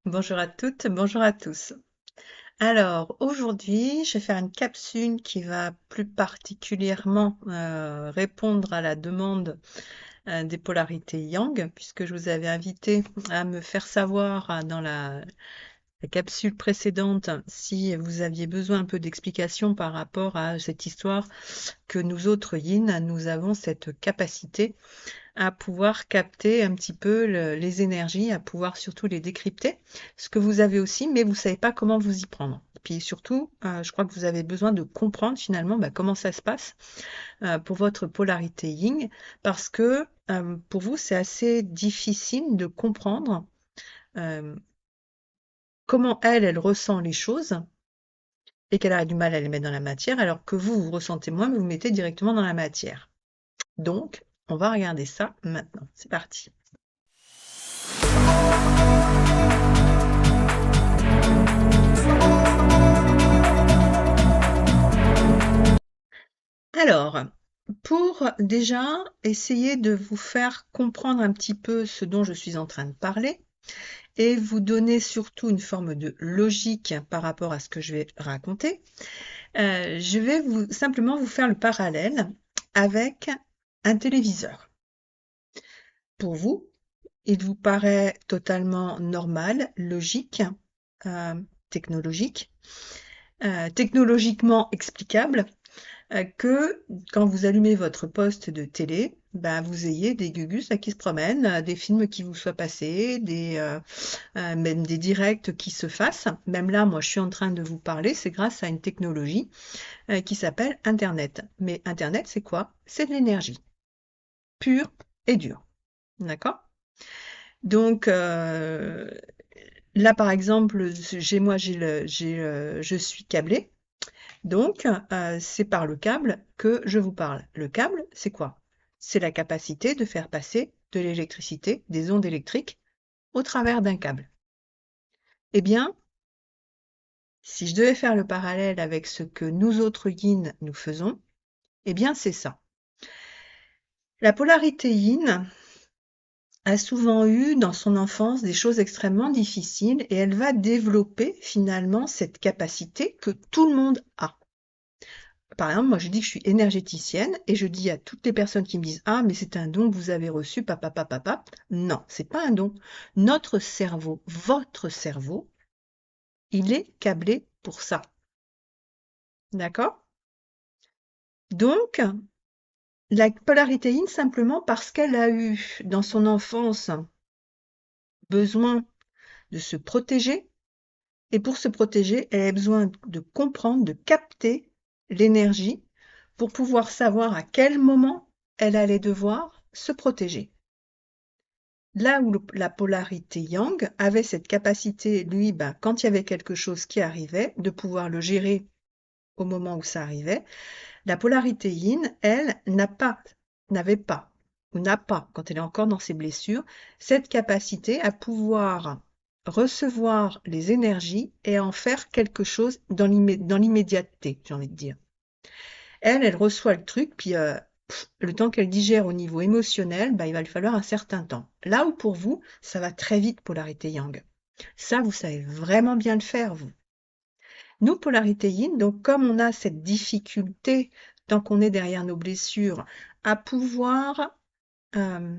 Bonjour à toutes, bonjour à tous. Alors, aujourd'hui, je vais faire une capsule qui va plus particulièrement répondre à la demande des polarités Yang, puisque je vous avais invité à me faire savoir dans la capsule précédente si vous aviez besoin un peu d'explication par rapport à cette histoire que nous autres Yin, nous avons cette capacité à pouvoir capter un petit peu les énergies, à pouvoir surtout les décrypter. Ce que vous avez aussi, mais vous ne savez pas comment vous y prendre. Puis surtout, je crois que vous avez besoin de comprendre finalement comment ça se passe pour votre polarité yin, parce que pour vous, c'est assez difficile de comprendre euh, comment elle ressent les choses et qu'elle a du mal à les mettre dans la matière, alors que vous, vous ressentez moins, mais vous mettez directement dans la matière. Donc, on va regarder ça maintenant. C'est parti. Alors, pour déjà essayer de vous faire comprendre un petit peu ce dont je suis en train de parler et vous donner surtout une forme de logique par rapport à ce que je vais raconter, je vais simplement vous faire le parallèle avec un téléviseur. Pour vous, il vous paraît totalement normal, logique, euh, technologique, technologiquement explicable que quand vous allumez votre poste de télé, vous ayez des gugus là, qui se promènent, des films qui vous soient passés, même des directs qui se fassent. Même là, moi, je suis en train de vous parler, c'est grâce à une technologie qui s'appelle Internet. Mais Internet, c'est quoi? C'est de l'énergie, pure et dure. D'accord? Donc, là, par exemple, je suis câblée. Donc, c'est par le câble que je vous parle. Le câble, c'est quoi? C'est la capacité de faire passer de l'électricité, des ondes électriques, au travers d'un câble. Eh bien, si je devais faire le parallèle avec ce que nous autres yin nous faisons, eh bien, c'est ça. La polarité yin a souvent eu dans son enfance des choses extrêmement difficiles et elle va développer finalement cette capacité que tout le monde a. Par exemple, moi je dis que je suis énergéticienne et je dis à toutes les personnes qui me disent ah mais c'est un don que vous avez reçu papa. Non, c'est pas un don. Notre cerveau, votre cerveau, il est câblé pour ça. D'accord? Donc, la polarité yin simplement parce qu'elle a eu dans son enfance besoin de se protéger et pour se protéger, elle a besoin de comprendre, de capter l'énergie pour pouvoir savoir à quel moment elle allait devoir se protéger. Là où la polarité yang avait cette capacité, lui, quand il y avait quelque chose qui arrivait, de pouvoir le gérer au moment où ça arrivait, la polarité yin, elle, n'avait pas, ou n'a pas, quand elle est encore dans ses blessures, cette capacité à pouvoir recevoir les énergies et en faire quelque chose dans l'immédiateté, j'ai envie de dire. Elle reçoit le truc, puis le temps qu'elle digère au niveau émotionnel, il va lui falloir un certain temps. Là où pour vous, ça va très vite, polarité yang. Ça, vous savez vraiment bien le faire, vous. Nous, polarité yin, donc comme on a cette difficulté, tant qu'on est derrière nos blessures, à pouvoir euh,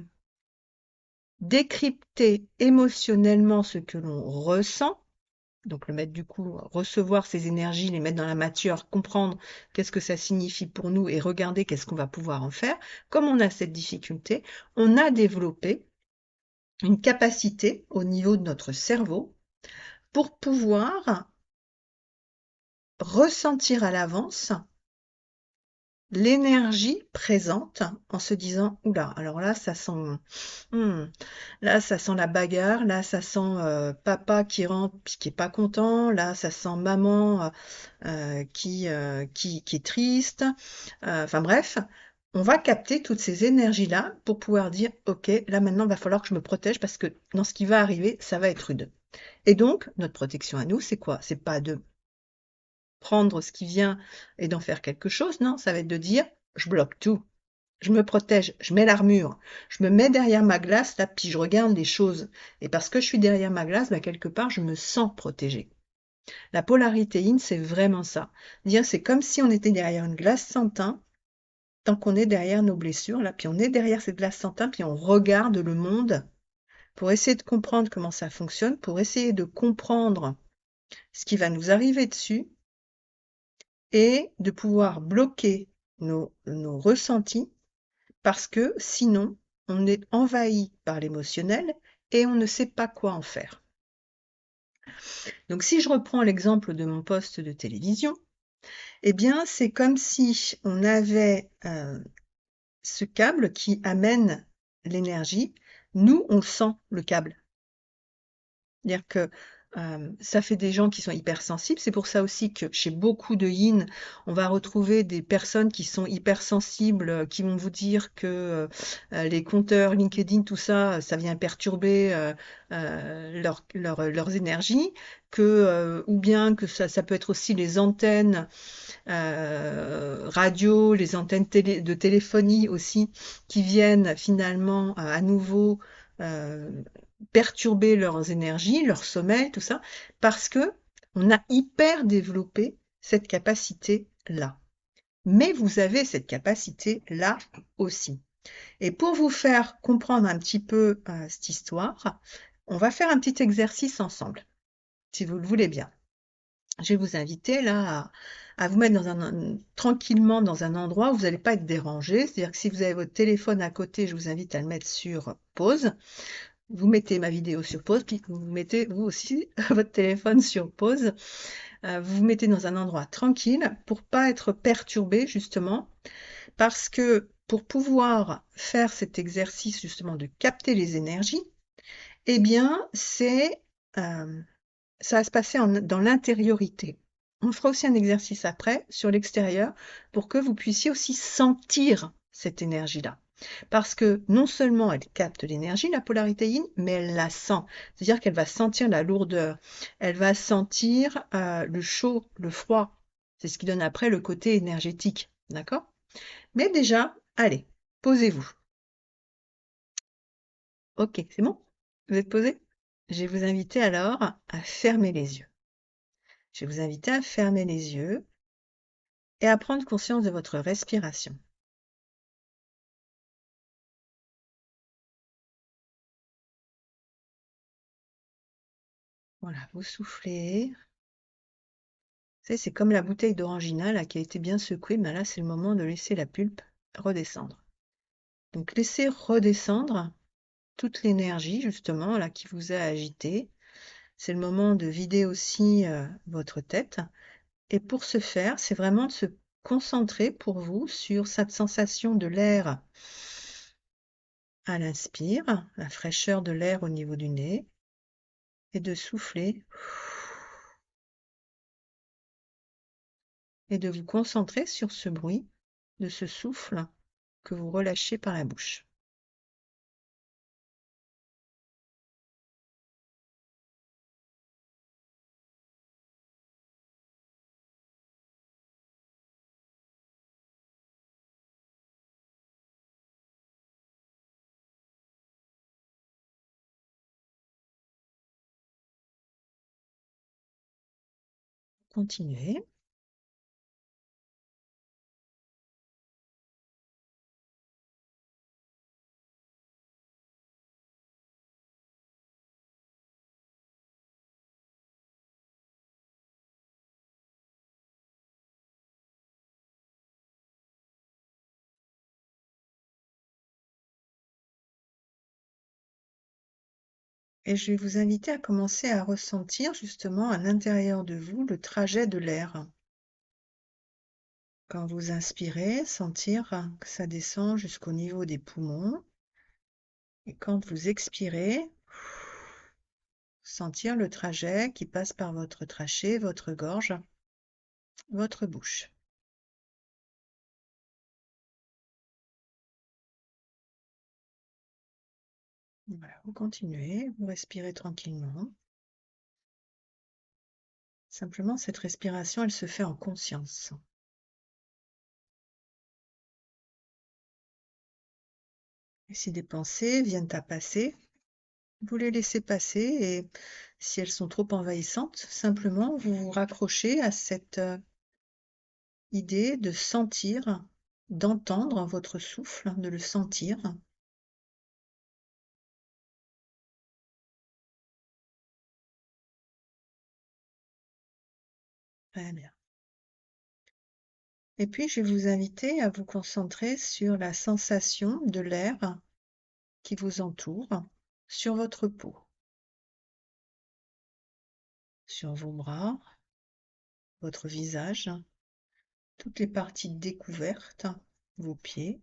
décrypter émotionnellement ce que l'on ressent, donc le mettre du coup, recevoir ces énergies, les mettre dans la matière, comprendre qu'est-ce que ça signifie pour nous et regarder qu'est-ce qu'on va pouvoir en faire. Comme on a cette difficulté, on a développé une capacité au niveau de notre cerveau pour pouvoir ressentir à l'avance l'énergie présente en se disant oula, alors là ça sent là ça sent la bagarre, là ça sent papa qui rentre puis qui est pas content, là ça sent maman qui est triste. Enfin bref, on va capter toutes ces énergies-là pour pouvoir dire ok, là maintenant il va falloir que je me protège parce que dans ce qui va arriver, ça va être rude. Et donc notre protection à nous, c'est quoi? C'est pas de prendre ce qui vient et d'en faire quelque chose, non, ça va être de dire je bloque tout. Je me protège, je mets l'armure, je me mets derrière ma glace, là, puis je regarde les choses. Et parce que je suis derrière ma glace, bah, quelque part, je me sens protégée. La polarité yin, c'est vraiment ça. Dire, c'est comme si on était derrière une glace sans teint, tant qu'on est derrière nos blessures, là, puis on est derrière cette glace sans teint, puis on regarde le monde pour essayer de comprendre comment ça fonctionne, pour essayer de comprendre ce qui va nous arriver dessus et de pouvoir bloquer nos ressentis parce que sinon, on est envahi par l'émotionnel et on ne sait pas quoi en faire. Donc si je reprends l'exemple de mon poste de télévision, eh bien c'est comme si on avait ce câble qui amène l'énergie. Nous, on sent le câble. C'est-à-dire que ça fait des gens qui sont hypersensibles. C'est pour ça aussi que chez beaucoup de yin, on va retrouver des personnes qui sont hypersensibles, qui vont vous dire que les compteurs LinkedIn, tout ça, ça vient perturber leurs énergies, ou bien que ça peut être aussi les antennes radio, les antennes de téléphonie aussi, qui viennent finalement à nouveau euh, perturber leurs énergies, leur sommeil, tout ça, parce que on a hyper développé cette capacité-là. Mais vous avez cette capacité-là aussi. Et pour vous faire comprendre un petit peu cette histoire, on va faire un petit exercice ensemble, si vous le voulez bien. Je vais vous inviter là à vous mettre tranquillement dans un endroit où vous n'allez pas être dérangé. C'est-à-dire que si vous avez votre téléphone à côté, je vous invite à le mettre sur pause. Vous mettez ma vidéo sur pause, puis vous mettez vous aussi votre téléphone sur pause. Vous vous mettez dans un endroit tranquille pour pas être perturbé justement, parce que pour pouvoir faire cet exercice justement de capter les énergies, eh bien ça va se passer dans l'intériorité. On fera aussi un exercice après sur l'extérieur pour que vous puissiez aussi sentir cette énergie-là. Parce que non seulement elle capte l'énergie, la polarité yin, mais elle la sent. C'est-à-dire qu'elle va sentir la lourdeur, elle va sentir le chaud, le froid. C'est ce qui donne après le côté énergétique. D'accord? Mais déjà, allez, posez-vous. Ok, c'est bon? Vous êtes posé? Je vais vous inviter alors à fermer les yeux. Je vais vous inviter à fermer les yeux et à prendre conscience de votre respiration. Voilà, vous soufflez. Vous savez, c'est comme la bouteille d'orangina là, qui a été bien secouée, mais là, c'est le moment de laisser la pulpe redescendre. Donc, laissez redescendre toute l'énergie, justement, là, qui vous a agité. C'est le moment de vider aussi votre tête. Et pour ce faire, c'est vraiment de se concentrer pour vous sur cette sensation de l'air à l'inspire, la fraîcheur de l'air au niveau du nez, et de souffler et de vous concentrer sur ce bruit de ce souffle que vous relâchez par la bouche. Continuez. Et je vais vous inviter à commencer à ressentir justement à l'intérieur de vous le trajet de l'air. Quand vous inspirez, sentir que ça descend jusqu'au niveau des poumons. Et quand vous expirez, sentir le trajet qui passe par votre trachée, votre gorge, votre bouche. Voilà, vous continuez, vous respirez tranquillement. Simplement, cette respiration, elle se fait en conscience. Et si des pensées viennent à passer, vous les laissez passer et si elles sont trop envahissantes, simplement vous vous raccrochez à cette idée de sentir, d'entendre votre souffle, de le sentir. Très bien. Et puis, je vais vous inviter à vous concentrer sur la sensation de l'air qui vous entoure sur votre peau, sur vos bras, votre visage, toutes les parties découvertes, vos pieds.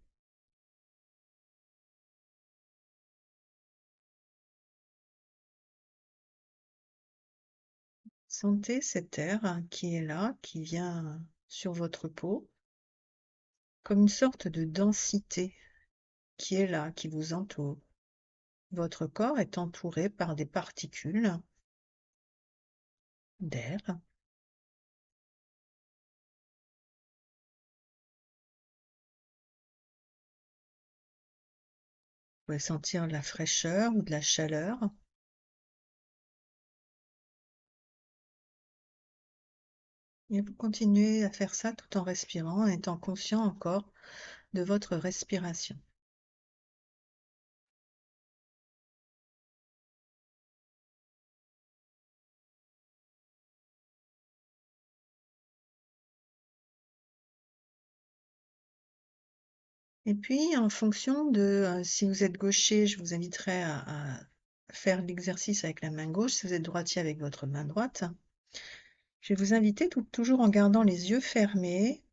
Sentez cet air qui est là, qui vient sur votre peau, comme une sorte de densité qui est là, qui vous entoure. Votre corps est entouré par des particules d'air. Vous pouvez sentir de la fraîcheur ou de la chaleur. Et vous continuez à faire ça tout en respirant, en étant conscient encore de votre respiration. Et puis, en fonction de si vous êtes gaucher, je vous inviterai à faire l'exercice avec la main gauche. Si vous êtes droitier, avec votre main droite. Je vais vous inviter, toujours en gardant les yeux fermés,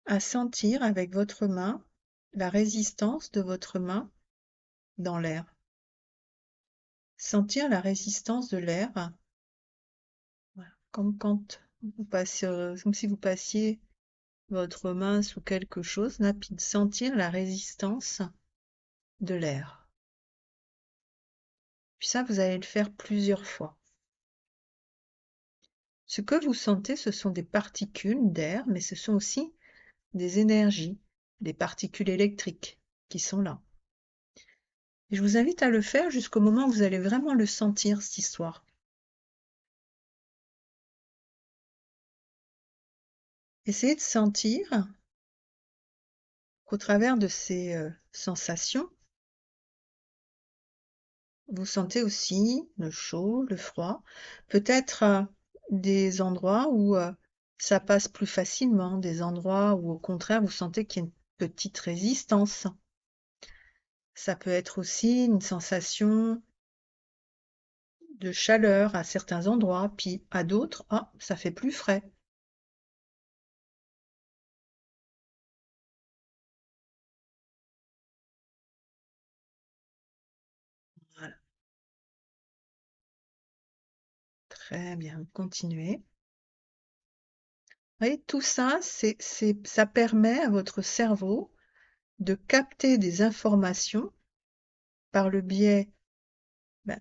à sentir avec votre main la résistance de votre main dans l'air. Sentir la résistance de l'air, voilà, comme quand vous passez, comme si vous passiez votre main sous quelque chose, là, puis de sentir la résistance de l'air. Puis ça, vous allez le faire plusieurs fois. Ce que vous sentez, ce sont des particules d'air, mais ce sont aussi des énergies, des particules électriques qui sont là. Et je vous invite à le faire jusqu'au moment où vous allez vraiment le sentir, cette histoire. Essayez de sentir qu'au travers de ces sensations, vous sentez aussi le chaud, le froid, peut-être des endroits où ça passe plus facilement, des endroits où au contraire vous sentez qu'il y a une petite résistance. Ça peut être aussi une sensation de chaleur à certains endroits, puis à d'autres, ah, ça fait plus frais. Voilà, très bien, continuez. Vous voyez, tout ça, ça permet à votre cerveau de capter des informations par le biais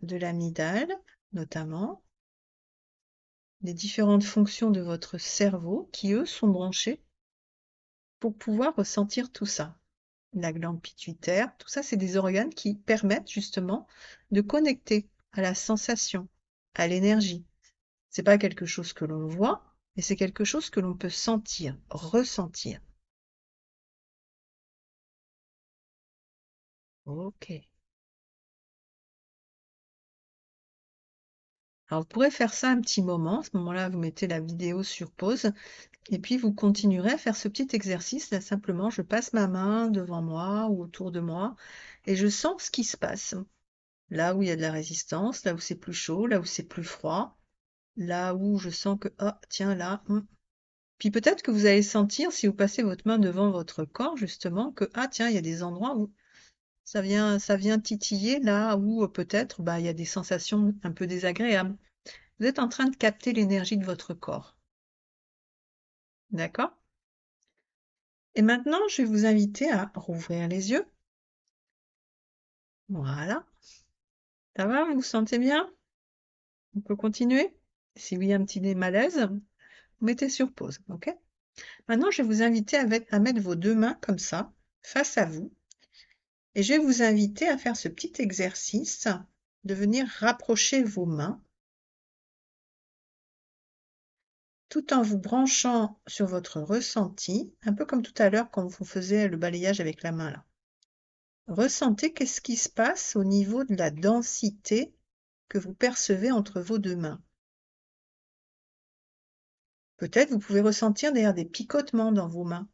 de l'amygdale, notamment, des différentes fonctions de votre cerveau qui, eux, sont branchés pour pouvoir ressentir tout ça. La glande pituitaire, tout ça, c'est des organes qui permettent justement de connecter à la sensation, à l'énergie. C'est pas quelque chose que l'on voit, mais c'est quelque chose que l'on peut sentir, ressentir. Ok. Alors, vous pourrez faire ça un petit moment. À ce moment-là, vous mettez la vidéo sur pause et puis vous continuerez à faire ce petit exercice. Là, simplement, je passe ma main devant moi ou autour de moi et je sens ce qui se passe. Là où il y a de la résistance, là où c'est plus chaud, là où c'est plus froid, là où je sens que, ah, tiens, là. Puis peut-être que vous allez sentir, si vous passez votre main devant votre corps, justement, que, ah, tiens, il y a des endroits où ça vient titiller, là où peut-être, bah, il y a des sensations un peu désagréables. Vous êtes en train de capter l'énergie de votre corps. D'accord? Et maintenant, je vais vous inviter à rouvrir les yeux. Voilà. Ça va? Vous vous sentez bien? On peut continuer? Si oui, un petit malaise, vous mettez sur pause. OK? Maintenant, je vais vous inviter à mettre vos deux mains comme ça, face à vous et je vais vous inviter à faire ce petit exercice de venir rapprocher vos mains tout en vous branchant sur votre ressenti, un peu comme tout à l'heure quand vous faisiez le balayage avec la main là. Ressentez qu'est-ce qui se passe au niveau de la densité que vous percevez entre vos 2 mains. Peut-être vous pouvez ressentir d'ailleurs des picotements dans vos mains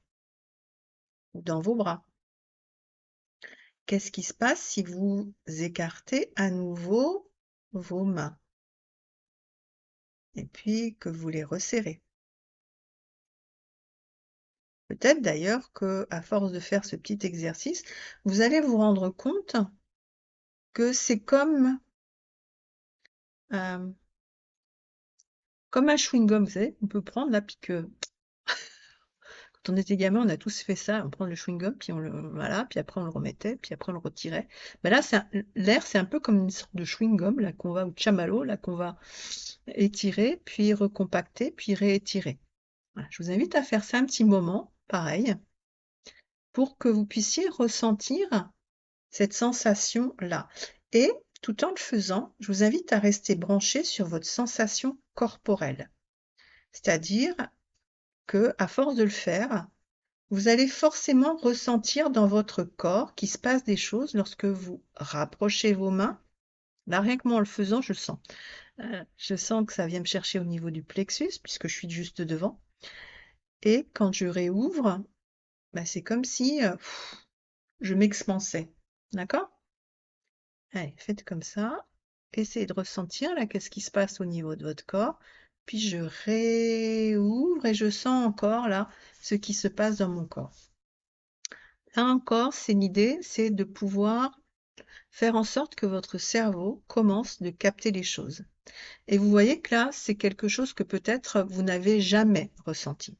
ou dans vos bras. Qu'est-ce qui se passe si vous écartez à nouveau vos mains et puis que vous les resserrez? Peut-être d'ailleurs qu'à force de faire ce petit exercice, vous allez vous rendre compte que c'est euh, comme un chewing-gum, vous savez, on peut prendre là, puis que quand on était gamin, on a tous fait ça, on prend le chewing-gum, puis voilà, puis après on le remettait, puis après on le retirait. Ben là, l'air, c'est un peu comme une sorte de chewing-gum, là, qu'on va, ou de chamallow, là, qu'on va étirer, puis recompacter, puis réétirer. Voilà, je vous invite à faire ça un petit moment, pareil, pour que vous puissiez ressentir cette sensation-là. Et tout en le faisant, je vous invite à rester branché sur votre sensation corporelle. C'est-à-dire que, à force de le faire, vous allez forcément ressentir dans votre corps qu'il se passe des choses lorsque vous rapprochez vos mains. Là, rien que moi en le faisant, je sens. Je sens que ça vient me chercher au niveau du plexus, puisque je suis juste devant. Et quand je réouvre, bah, c'est comme si je m'expansais. D'accord? Allez, faites comme ça. Essayez de ressentir là qu'est-ce qui se passe au niveau de votre corps. Puis je réouvre et je sens encore là ce qui se passe dans mon corps. Là encore, c'est l'idée, c'est de pouvoir faire en sorte que votre cerveau commence de capter les choses. Et vous voyez que là, c'est quelque chose que peut-être vous n'avez jamais ressenti.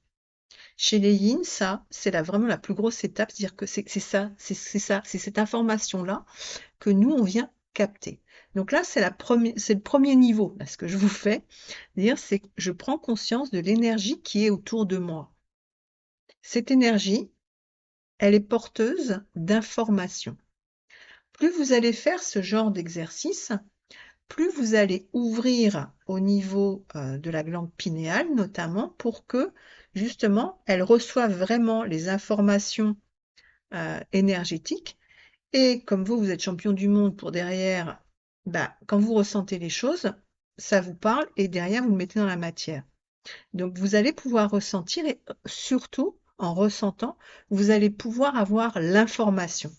Chez les yin, ça, c'est vraiment la plus grosse étape, c'est-à-dire que c'est ça, c'est cette information-là que nous, on vient capter. Donc là, c'est le premier niveau, là, ce que je vous fais, c'est-à-dire c'est que je prends conscience de l'énergie qui est autour de moi. Cette énergie, elle est porteuse d'informations. Plus vous allez faire ce genre d'exercice, plus vous allez ouvrir au niveau de la glande pinéale, notamment, pour que, justement, elle reçoive vraiment les informations énergétiques. Et comme vous êtes champion du monde pour derrière, bah, quand vous ressentez les choses, ça vous parle et derrière, vous le mettez dans la matière. Donc, vous allez pouvoir ressentir et surtout, en ressentant, vous allez pouvoir avoir l'information.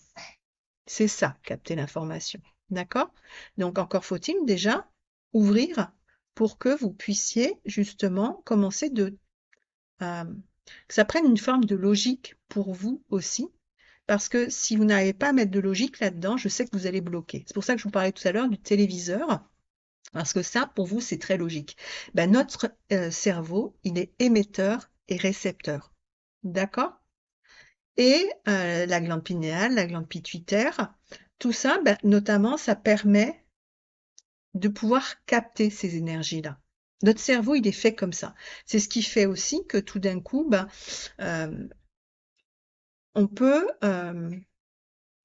C'est ça, capter l'information. D'accord? Donc, encore faut-il déjà ouvrir pour que vous puissiez justement commencer que ça prenne une forme de logique pour vous aussi. Parce que si vous n'arrivez pas à mettre de logique là-dedans, je sais que vous allez bloquer. C'est pour ça que je vous parlais tout à l'heure du téléviseur. Parce que ça, pour vous, c'est très logique. Ben, notre cerveau, il est émetteur et récepteur. D'accord? Et la glande pinéale, la glande pituitaire, tout ça, ben, notamment, ça permet de pouvoir capter ces énergies-là. Notre cerveau, il est fait comme ça. C'est ce qui fait aussi que tout d'un coup, ben, on peut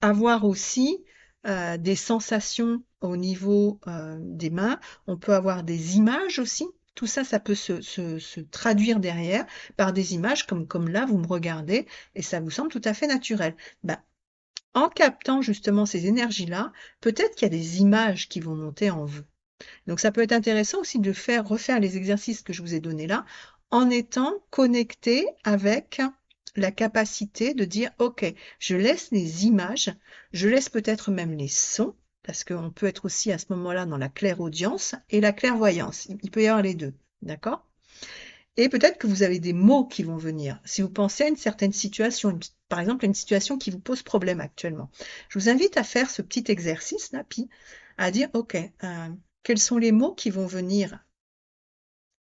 avoir aussi des sensations au niveau des mains. On peut avoir des images aussi. Tout ça, ça peut se traduire derrière par des images comme là, vous me regardez et ça vous semble tout à fait naturel. Ben, en captant justement ces énergies-là, peut-être qu'il y a des images qui vont monter en vous. Donc ça peut être intéressant aussi de refaire les exercices que je vous ai donnés là, en étant connecté avec la capacité de dire, OK, je laisse les images, je laisse peut-être même les sons, parce qu'on peut être aussi à ce moment-là dans la clairaudience et la clairvoyance. Il peut y avoir les deux, d'accord? Et peut-être que vous avez des mots qui vont venir. Si vous pensez à une certaine situation, par exemple une situation qui vous pose problème actuellement, je vous invite à faire ce petit exercice-là, puis à dire, OK, quels sont les mots qui vont venir?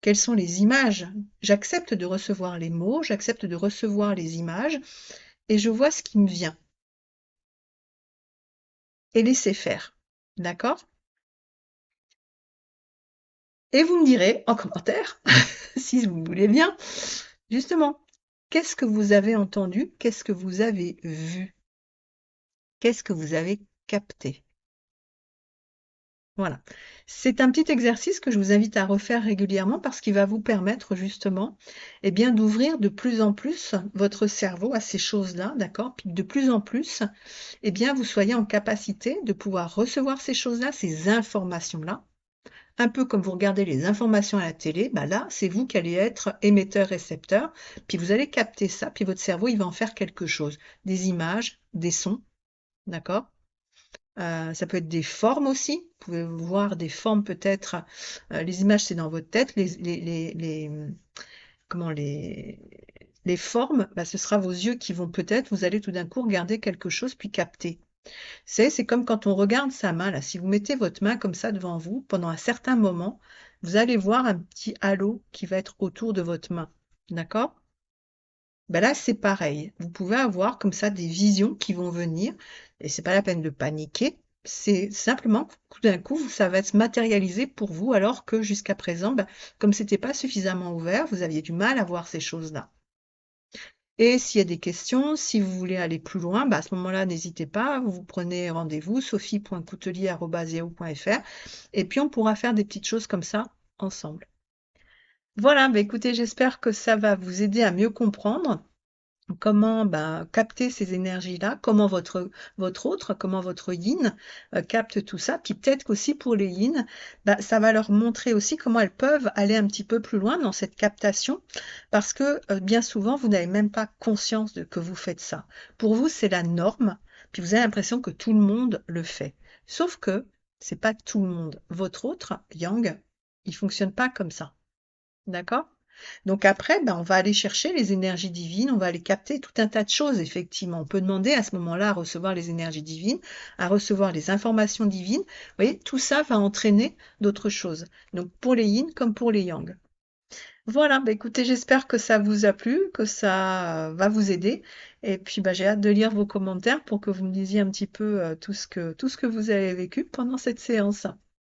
Quelles sont les images? J'accepte de recevoir les mots, j'accepte de recevoir les images, et je vois ce qui me vient. Et laissez faire. D'accord? Et vous me direz en commentaire, si vous voulez bien, justement, Qu'est-ce que vous avez entendu? Qu'est-ce que vous avez vu? Qu'est-ce que vous avez capté? Voilà. C'est un petit exercice que je vous invite à refaire régulièrement parce qu'il va vous permettre justement, eh bien, d'ouvrir de plus en plus votre cerveau à ces choses-là, d'accord? Puis de plus en plus, eh bien, vous soyez en capacité de pouvoir recevoir ces choses-là, ces informations-là. Un peu comme vous regardez les informations à la télé, bah là, c'est vous qui allez être émetteur-récepteur, puis vous allez capter ça, puis votre cerveau, il va en faire quelque chose. Des images, des sons, d'accord? Ça peut être des formes aussi. Vous pouvez voir des formes peut-être. Les images, c'est dans votre tête. Comment les formes, bah, ce sera vos yeux qui vont peut-être, vous allez tout d'un coup regarder quelque chose puis capter. C'est comme quand on regarde sa main, là. Si vous mettez votre main comme ça devant vous, pendant un certain moment, vous allez voir un petit halo qui va être autour de votre main. D'accord? Ben là, c'est pareil. Vous pouvez avoir comme ça des visions qui vont venir, et c'est pas la peine de paniquer. C'est simplement que tout d'un coup, ça va se matérialiser pour vous, alors que jusqu'à présent, ben, comme c'était pas suffisamment ouvert, vous aviez du mal à voir ces choses-là. Et s'il y a des questions, si vous voulez aller plus loin, ben à ce moment-là, n'hésitez pas, vous prenez rendez-vous, sophie.coutelier@yahoo.fr, et puis on pourra faire des petites choses comme ça ensemble. Voilà, ben écoutez, j'espère que ça va vous aider à mieux comprendre comment ben, capter ces énergies-là, comment comment votre yin capte tout ça, puis peut-être qu'aussi pour les yin, ben, ça va leur montrer aussi comment elles peuvent aller un petit peu plus loin dans cette captation, parce que bien souvent, vous n'avez même pas conscience de que vous faites ça. Pour vous, c'est la norme, puis vous avez l'impression que tout le monde le fait. Sauf que c'est pas tout le monde. Votre autre, yang, il fonctionne pas comme ça. D'accord? Donc après, ben, on va aller chercher les énergies divines, on va aller capter tout un tas de choses, effectivement. On peut demander à ce moment-là à recevoir les énergies divines, à recevoir les informations divines. Vous voyez, tout ça va entraîner d'autres choses. Donc pour les yin comme pour les yang. Voilà, ben, écoutez, j'espère que ça vous a plu, que ça va vous aider. Et puis ben, j'ai hâte de lire vos commentaires pour que vous me disiez un petit peu tout ce que vous avez vécu pendant cette séance.